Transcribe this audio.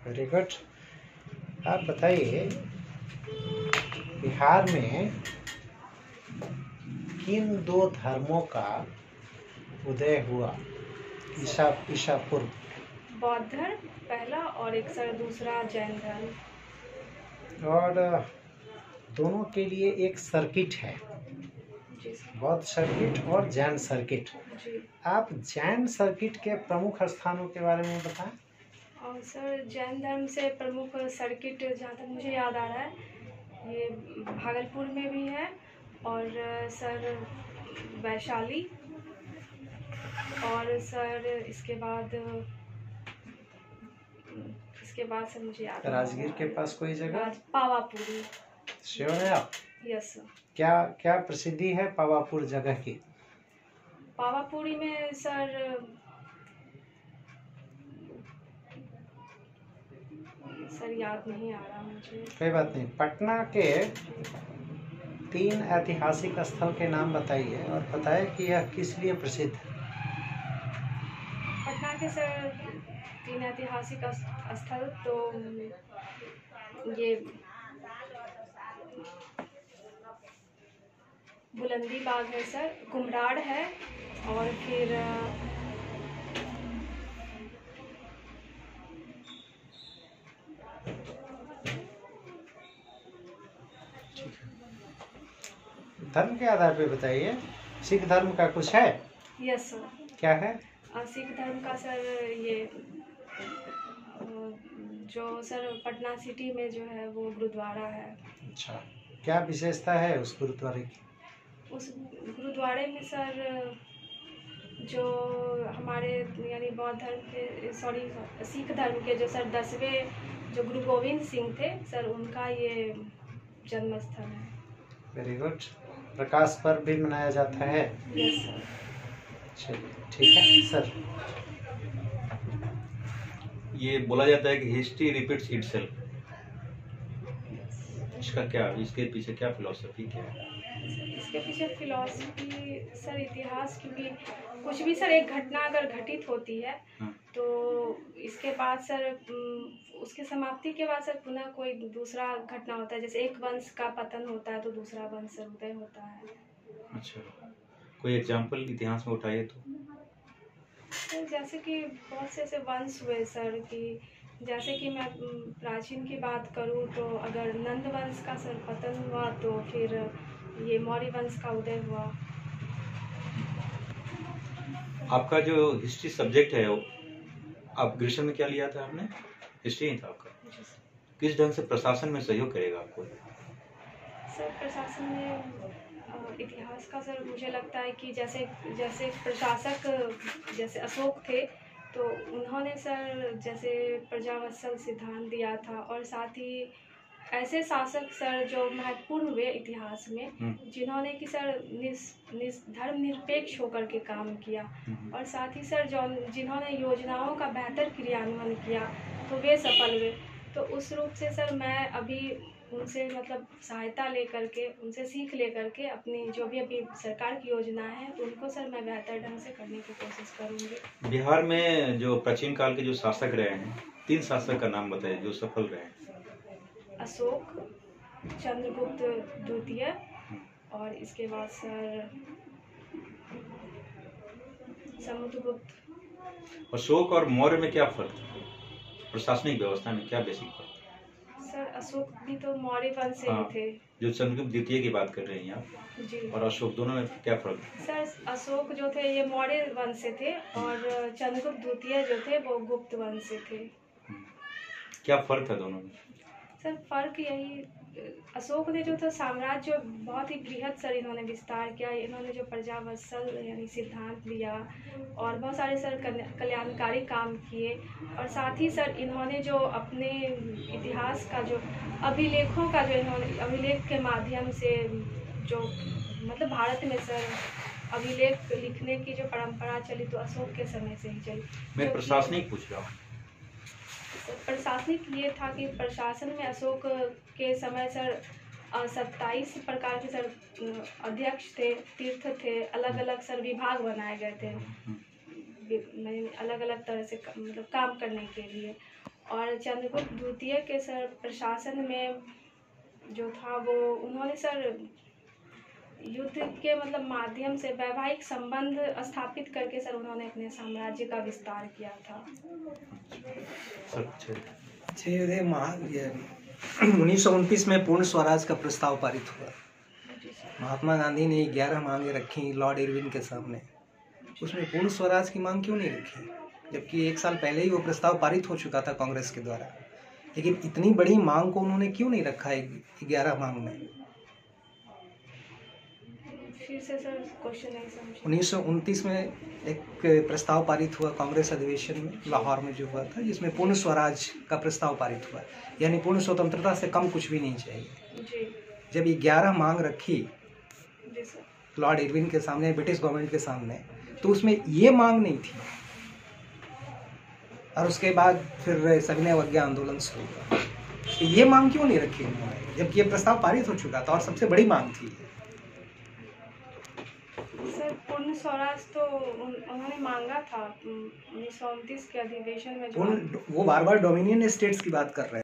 Very good. आप बताइए, बिहार में किन दो धर्मों का उदय हुआ ईसा पूर्व? बौद्ध धर्म पहला और एक सर दूसरा जैन धर्म। और दोनों के लिए एक सर्किट है, जी सर। बौद्ध सर्किट और जैन सर्किट। जी। आप जैन सर्किट के प्रमुख स्थानों के बारे में बताएं। और सर जैन धर्म से प्रमुख सर्किट जहाँ तक मुझे याद आ रहा है, ये भागलपुर में भी है और सर वैशाली, और सर इसके बाद सर मुझे याद राजगीर के पास कोई जगह? पावापुरी। श्योर है आप? Yes sir. क्या क्या प्रसिद्धि है पावापुर जगह की? पावापुरी में सर याद नहीं आ रहा मुझे। कोई बात नहीं। पटना के 3 ऐतिहासिक स्थल के नाम बताइए और बताएं कि यह किस लिए प्रसिद्ध है। पटना के सर 3 ऐतिहासिक स्थल तो ये बुलंदी बाग है सर, कुम्हराड़ है, और फिर धर्म के आधार पे बताइए। सिख धर्म का कुछ है? Yes sir. क्या है? सिख धर्म का सर ये जो सर पटना सिटी में जो है वो गुरुद्वारा है। अच्छा, क्या विशेषता है उस गुरुद्वारे की? उस गुरुद्वारे में सर जो हमारे यानी बौद्ध धर्म के सिख धर्म के जो सर 10वें जो गुरु गोविंद सिंह थे सर, उनका ये जन्म स्थल है। Very good. प्रकाश पर्व भी मनाया जाता है? Yes sir. चलिए ठीक है सर। ये बोला जाता है कि हिस्ट्री रिपीट्स इटसेल्फ, इसका क्या, इसके पीछे क्या फिलॉसफी क्या है? इसके पीछे फिलॉसफी सर इतिहास, क्योंकि कुछ भी सर एक घटना अगर घटित होती है तो इसके बाद सर उसके समाप्ति के बाद सर पुनः कोई दूसरा घटना होता है। जैसे एक वंश का पतन होता है तो दूसरा वंश उदय होता है। अच्छा, कोई एग्जाम्पल इतिहास में उठाइए तो। सर जैसे कि बहुत से ऐसे वंश हुए सर, कि जैसे कि मैं प्राचीन की बात करूं तो अगर नंद वंश का सर पतन हुआ तो फिर ये मौर्य वंश का उदय हुआ। आपका जो हिस्ट्री सब्जेक्ट है वो आप ग्रेजुएशन में क्या लिया था आपने? हिस्ट्री ही था आपका। किस ढंग से प्रशासन में सहयोग करेगा आपको? सर प्रशासन में इतिहास का सर मुझे लगता है कि जैसे प्रशासक जैसे अशोक थे तो उन्होंने सर जैसे प्रजावत्सल सिद्धांत दिया था, और साथ ही ऐसे शासक सर जो महत्वपूर्ण हुए इतिहास में, जिन्होंने कि सर धर्मनिरपेक्ष होकर के काम किया, और साथ ही सर जिन्होंने योजनाओं का बेहतर क्रियान्वयन किया तो वे सफल हुए। तो उस रूप से सर मैं अभी उनसे मतलब सहायता लेकर के, उनसे सीख लेकर के अपनी जो भी अभी सरकार की योजना है उनको सर मैं बेहतर ढंग से करने की कोशिश करूँगी। बिहार में जो प्राचीन काल के जो शासक रहे हैं, 3 शासक का नाम बताइए जो सफल रहे हैं। अशोक, चंद्रगुप्त द्वितीय, और इसके बाद सर समुद्रगुप्त। अशोक और मौर्य में क्या फर्क था? प्रशासनिक व्यवस्था में क्या बेसिक फर्क? सर अशोक भी तो मौर्य वंश से ही थे। जो चंद्रगुप्त द्वितीय की बात कर रही हैं आप जी, और अशोक, दोनों में क्या फर्क है? सर अशोक जो थे ये मौर्य वंश से थे और चंद्रगुप्त द्वितीय जो थे वो गुप्त वंश से थे। क्या फर्क था दोनों में? सर फर्क यही, अशोक ने जो था साम्राज्य बहुत ही बृहद सर इन्होंने विस्तार किया। इन्होंने जो प्रजावत्सल यानी सिद्धांत दिया और बहुत सारे सर कल्याणकारी काम किए, और साथ ही सर इन्होंने जो अपने इतिहास का जो अभिलेखों का जो इन्होंने अभिलेख के माध्यम से जो मतलब भारत में सर अभिलेख लिखने की जो परंपरा चली तो अशोक के समय से ही चली। मैं प्रशासनिक पूछ रहा हूँ। प्रशासनिक ये था कि प्रशासन में अशोक के समय सर 27 प्रकार के सर अध्यक्ष थे, तीर्थ थे, अलग अलग सर विभाग बनाए गए थे अलग अलग तरह से मतलब काम करने के लिए। और चंद्रगुप्त द्वितीय के सर प्रशासन में जो था वो उन्होंने सर युद्ध के मतलब माध्यम से वैवाहिक संबंध स्थापित करके सर उन्होंने अपने साम्राज्य का विस्तार किया था। ये 1929 में पूर्ण स्वराज का प्रस्ताव पारित हुआ। महात्मा गांधी ने 11 मांगे रखी लॉर्ड इरविन के सामने। उसमें पूर्ण स्वराज की मांग क्यों नहीं रखी, जबकि 1 साल पहले ही वो प्रस्ताव पारित हो चुका था कांग्रेस के द्वारा। लेकिन इतनी बड़ी मांग को उन्होंने क्यों नहीं रखा है 11 मांग में? फिर से सर क्वेश्चन नहीं समझा। 1929 में एक प्रस्ताव पारित हुआ कांग्रेस अधिवेशन में, लाहौर में जो हुआ था, जिसमें पूर्ण स्वराज का प्रस्ताव पारित हुआ, यानी पूर्ण स्वतंत्रता से कम कुछ भी नहीं चाहिए। जी जब ये 11 मांग रखी जी सर, लॉर्ड इरविन के सामने, ब्रिटिश गवर्नमेंट के सामने, तो उसमें ये मांग नहीं थी। और उसके बाद फिर सविनय अवज्ञा आंदोलन शुरू हुआ। तो ये मांग क्यों नहीं रखी उन्होंने, जबकि ये प्रस्ताव पारित हो चुका था और सबसे बड़ी मांग थी। सर पूर्ण स्वराज तो उन्होंने मांगा था 1929 के अधिवेशन में जो वो बार बार डोमिनियन स्टेट्स की बात कर रहे हैं।